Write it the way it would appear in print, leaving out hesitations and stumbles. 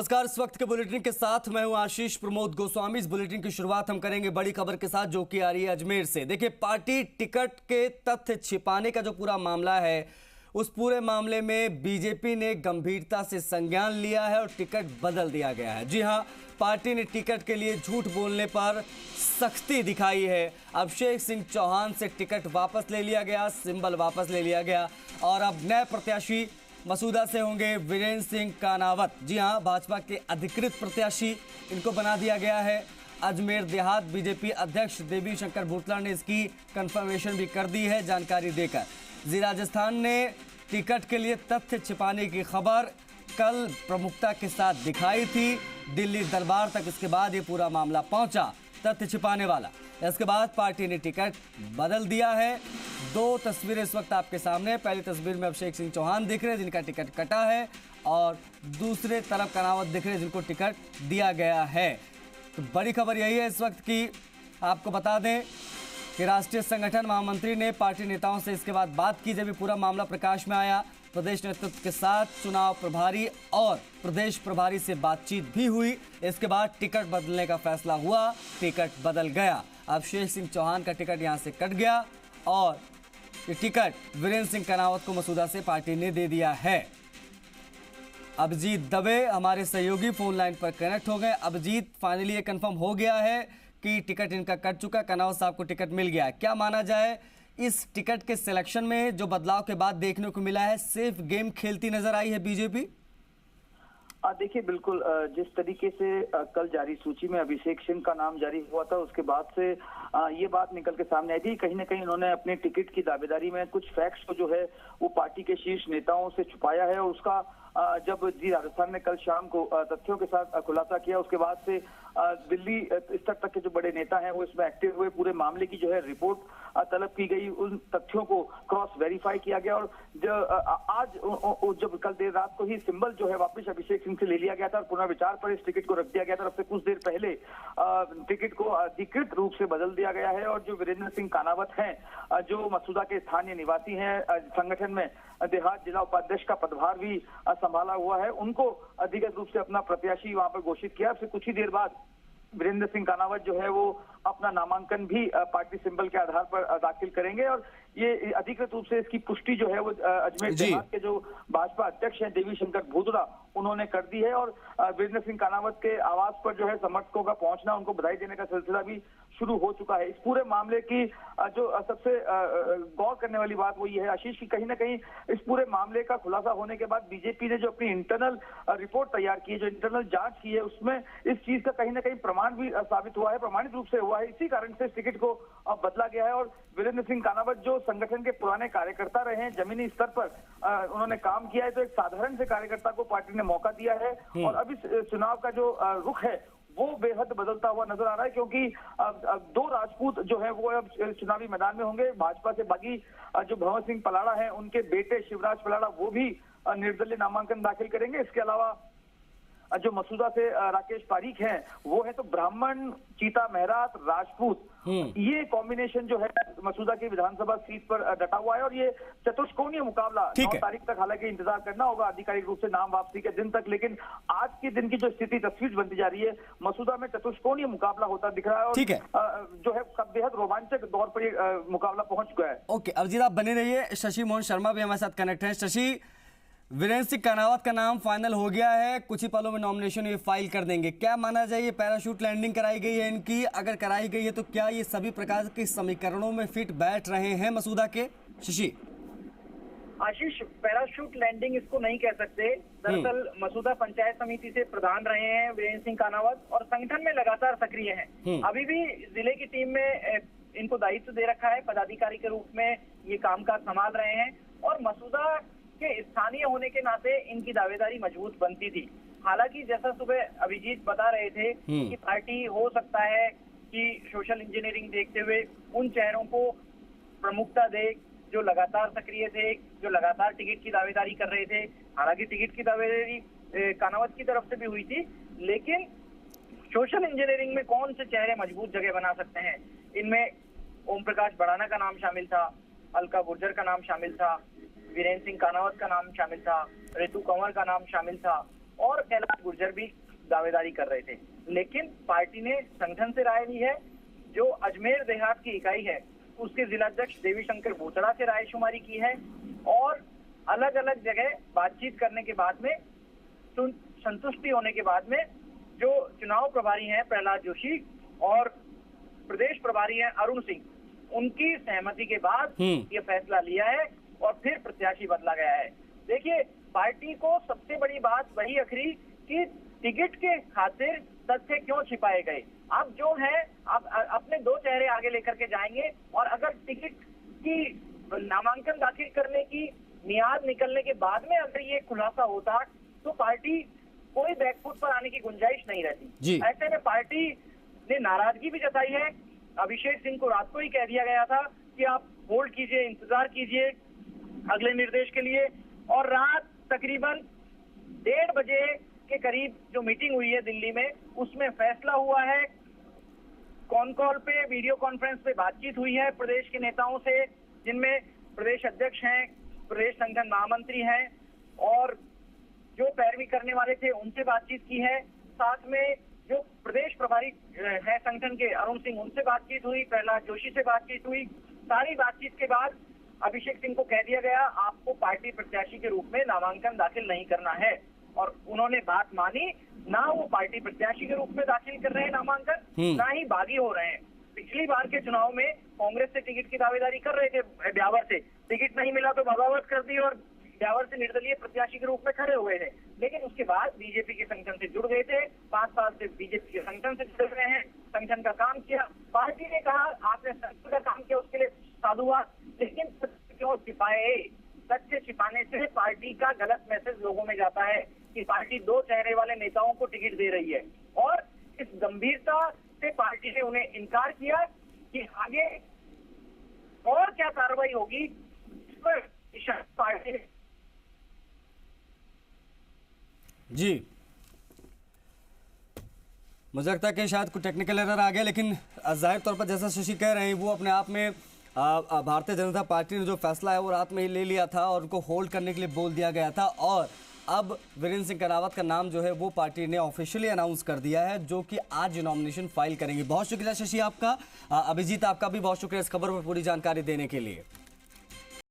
नमस्कार। इस वक्त के बुलेटिन के साथ मैं हूं आशीष प्रमोद गोस्वामी। इस बुलेटिन की शुरुआत हम करेंगे बड़ी खबर के साथ जो कि आ रही है अजमेर से। देखिए, पार्टी टिकट के तथ्य छिपाने का जो पूरा मामला है, उस पूरे मामले में बीजेपी ने गंभीरता से संज्ञान लिया है और टिकट बदल दिया गया है। जी हां, पार्टी ने टिकट के लिए झूठ बोलने पर सख्ती दिखाई है। अभिषेक सिंह चौहान से टिकट वापस ले लिया गया, सिंबल वापस ले लिया गया और अब नए प्रत्याशी मसूदा से होंगे वीरेंद्र सिंह कानावत। जी हां, भाजपा के अधिकृत प्रत्याशी इनको बना दिया गया है। अजमेर देहात बीजेपी अध्यक्ष देवी शंकर भूतला ने इसकी कंफर्मेशन भी कर दी है जानकारी देकर। जी राजस्थान ने टिकट के लिए तथ्य छिपाने की खबर कल प्रमुखता के साथ दिखाई थी, दिल्ली दरबार तक इसके बाद ये पूरा मामला पहुंचा, तथ्य छिपाने वाला। इसके बाद पार्टी ने टिकट बदल दिया है। दो तस्वीरें इस वक्त आपके सामने। पहली तस्वीर में अभिषेक सिंह चौहान दिख रहे हैं जिनका टिकट कटा है और दूसरे तरफ कानावत दिख रहे हैं जिनको टिकट दिया गया है। तो बड़ी खबर यही है इस वक्त की, आपको बता दें कि राष्ट्रीय संगठन महामंत्री ने पार्टी नेताओं से इसके बाद बात की जब ये पूरा मामला प्रकाश में आया। प्रदेश नेतृत्व के साथ चुनाव प्रभारी और प्रदेश प्रभारी से बातचीत भी हुई। इसके बाद टिकट बदलने का फैसला हुआ, टिकट बदल गया। अभिषेक सिंह चौहान का टिकट यहां से कट गया और ये टिकट वीरेंद्र सिंह कानावत को मसूदा से पार्टी ने दे दिया है। अभिजीत दवे हमारे सहयोगी फोन लाइन पर कनेक्ट हो गए। अभिजीत, फाइनली ये कंफर्म हो गया है कि टिकट इनका कट चुका, कानावत साहब को टिकट मिल गया। क्या माना जाए इस टिकट के सिलेक्शन में जो बदलाव के बाद देखने को मिला है? सेफ गेम खेलती नजर आई है बीजेपी? देखिए, बिल्कुल जिस तरीके से कल जारी सूची में अभिषेक सिंह का नाम जारी हुआ था, उसके बाद से ये बात निकल के सामने आई थी। कहीं ना कहीं उन्होंने अपने टिकट की दावेदारी में कुछ फैक्ट्स को जो है वो पार्टी के शीर्ष नेताओं से छुपाया है और उसका जब जी राजस्थान ने कल शाम को तथ्यों के साथ खुलासा किया, उसके बाद से दिल्ली स्तर तक के जो बड़े नेता हैं वो इसमें एक्टिव हुए। पूरे मामले की जो है रिपोर्ट तलब की गई, उन तथ्यों को क्रॉस वेरीफाई किया गया और आज जब कल देर रात को ही सिंबल जो है वापस अभिषेक सिंह से ले लिया गया था और पुनर्विचार पर इस टिकट को रख दिया गया था। अब से कुछ देर पहले टिकट को अधिकृत रूप से बदल दिया गया है और जो वीरेंद्र सिंह कानावत हैं, जो मसूदा के स्थानीय निवासी हैं, संगठन में देहात जिला उपाध्यक्ष का पदभार भी संभाला हुआ है, उनको अधिकृत रूप से अपना प्रत्याशी वहां पर घोषित किया। अब से कुछ ही देर बाद वीरेंद्र सिंह कानावत जो है वो अपना नामांकन भी पार्टी सिंबल के आधार पर दाखिल करेंगे और ये अधिकृत रूप से इसकी पुष्टि जो है वो अजमेर देहात के जो भाजपा अध्यक्ष हैं देवी शंकर भूतला, उन्होंने कर दी है और वीरेंद्र सिंह कानावत के आवास पर जो है समर्थकों का पहुंचना, उनको बधाई देने का सिलसिला भी शुरू हो चुका है। इस पूरे मामले की जो सबसे गौर करने वाली बात वो ये है आशीष की कहीं ना कहीं इस पूरे मामले का खुलासा होने के बाद बीजेपी ने जो अपनी इंटरनल रिपोर्ट तैयार की है, जो इंटरनल जांच की है, उसमें इस चीज का कहीं ना कहीं प्रमाण भी साबित हुआ है, प्रमाणित रूप से हुआ है। इसी कारण से इस टिकट को अब बदला गया है और वीरेंद्र सिंह कानावत जो संगठन के पुराने कार्यकर्ता रहे हैं, जमीनी स्तर पर उन्होंने काम किया है, तो एक साधारण से कार्यकर्ता को पार्टी ने मौका दिया है और अब इस चुनाव का जो रुख है वो बेहद बदलता हुआ नजर आ रहा है क्योंकि अब दो राजपूत जो है वो अब चुनावी मैदान में होंगे। भाजपा से बागी जो भंवर सिंह पलाड़ा हैं, उनके बेटे शिवराज पलाड़ा वो भी निर्दलीय नामांकन दाखिल करेंगे। इसके अलावा जो मसूदा से राकेश पारीख हैं वो है तो ब्राह्मण, चीता मेहरात, राजपूत, ये कॉम्बिनेशन जो है मसूदा की विधानसभा सीट पर डटा हुआ है और ये चतुष्कोणीय मुकाबला 9 तारीख तक हालांकि इंतजार करना होगा आधिकारिक रूप से नाम वापसी के दिन तक, लेकिन आज के दिन की जो स्थिति तस्वीर बनती जा रही है, मसूदा में चतुष्कोणीय मुकाबला होता दिख रहा है और जो है बेहद रोमांचक दौर पर ये मुकाबला पहुंच चुका है। ओके, अभिजीत आप बने रहिए। शशि मोहन शर्मा भी हमारे साथ कनेक्ट है। शशि, वीरेंद्र सिंह कानावत का नाम फाइनल हो गया है, कुछ ही पलों में नॉमिनेशन ये फाइल कर देंगे। क्या माना जाए ये पैराशूट लैंडिंग कराई गई है इनकी? अगर कराई गई है तो क्या ये सभी प्रकार के समीकरणों में फिट बैठ रहे हैं मसूदा के? शशि आशीष, पैराशूट लैंडिंग इसको नहीं कह सकते। दरअसल मसूदा पंचायत समिति से प्रधान रहे हैं वीरेंद्र सिंह कानावत और संगठन में लगातार सक्रिय हैं। अभी भी जिले की टीम में इनको दायित्व दे रखा है, पदाधिकारी के रूप में ये कामकाज संभाल रहे हैं और मसूदा के स्थानीय होने के नाते इनकी दावेदारी मजबूत बनती थी। हालांकि जैसा सुबह अभिजीत बता रहे थे कि पार्टी हो सकता है कि सोशल इंजीनियरिंग देखते हुए उन चेहरों को प्रमुखता दे जो लगातार सक्रिय थे, जो लगातार टिकट की दावेदारी कर रहे थे। हालांकि टिकट की दावेदारी कानावत की तरफ से भी हुई थी, लेकिन सोशल इंजीनियरिंग में कौन से चेहरे मजबूत जगह बना सकते हैं, इनमें ओम प्रकाश बड़ाना का नाम शामिल था, अलका गुर्जर का नाम शामिल था, वीरेंद्र सिंह कानावत का नाम शामिल था, ऋतु कंवर का नाम शामिल था और कैलाश गुर्जर भी दावेदारी कर रहे थे। लेकिन पार्टी ने संगठन से राय ली है। जो अजमेर देहात की इकाई है उसके जिलाध्यक्ष देवी शंकर भूतड़ा से रायशुमारी की है और अलग अलग जगह बातचीत करने के बाद में, संतुष्टि होने के बाद में, जो चुनाव प्रभारी हैं प्रहलाद जोशी और प्रदेश प्रभारी हैं अरुण सिंह, उनकी सहमति के बाद ये फैसला लिया है और फिर प्रत्याशी बदला गया है। देखिए, पार्टी को सबसे बड़ी बात वही अखरी कि टिकट के खातिर तथ्य क्यों छिपाए गए। अब जो है अब अपने दो चेहरे आगे लेकर के जाएंगे और अगर टिकट की नामांकन दाखिल करने की मियाद निकलने के बाद में अगर ये खुलासा होता तो पार्टी कोई बैकफुट पर आने की गुंजाइश नहीं रहती। ऐसे में पार्टी ने नाराजगी भी जताई है। अभिषेक सिंह को रात को ही कह दिया गया था कि आप होल्ड कीजिए, इंतजार कीजिए अगले निर्देश के लिए। और रात तकरीबन 1:30 बजे के करीब जो मीटिंग हुई है दिल्ली में, उसमें फैसला हुआ है। कॉन कॉल पे, वीडियो कॉन्फ्रेंस पे बातचीत हुई है प्रदेश के नेताओं से, जिनमें प्रदेश अध्यक्ष हैं, प्रदेश संगठन महामंत्री हैं और जो पैरवी करने वाले थे उनसे बातचीत की है। साथ में जो प्रदेश प्रभारी है संगठन के अरुण सिंह, उनसे बातचीत हुई, प्रहलाद जोशी से बातचीत हुई। सारी बातचीत के बाद अभिषेक सिंह को कह दिया गया आपको पार्टी प्रत्याशी के रूप में नामांकन दाखिल नहीं करना है और उन्होंने बात मानी। ना वो पार्टी प्रत्याशी के रूप में दाखिल कर रहे हैं नामांकन, ना ही बागी हो रहे हैं। पिछली बार के चुनाव में कांग्रेस से टिकट की दावेदारी कर रहे थे, ब्यावर से टिकट नहीं मिला तो बगावत कर दी और ब्यावर से निर्दलीय प्रत्याशी के रूप में खड़े हुए थे। लेकिन उसके बाद बीजेपी के संगठन से जुड़ गए थे, 5 साल से बीजेपी के संगठन से जुड़ रहे हैं, संगठन का काम किया। पार्टी ने कहा आपने संगठन का काम किया, उसके लिए साधुवाद, लेकिन क्यों छिपाए? सत्य छिपाने से पार्टी का गलत मैसेज लोगों में जाता है कि पार्टी दो चेहरे वाले नेताओं को टिकट दे रही है। और इस गंभीरता से पार्टी ने उन्हें इनकार किया कि आगे और क्या कार्रवाई होगी इस पर पार्टी जी। मुझे लगता है कि शायद कुछ टेक्निकल एरर आ गया, लेकिन जाहिर तौर पर जैसा शशि कह रहे हैं वो अपने आप में भारतीय जनता पार्टी ने जो फैसला है वो रात में ही ले लिया था और उनको होल्ड करने के लिए बोल दिया गया था और अब वीरेंद्र सिंह करावत का नाम जो है वो पार्टी ने ऑफिशियली अनाउंस कर दिया है, जो कि आज नॉमिनेशन फाइल करेंगे। बहुत शुक्रिया शशि आपका। अभिजीत आपका भी बहुत शुक्रिया इस खबर पर पूरी जानकारी देने के लिए।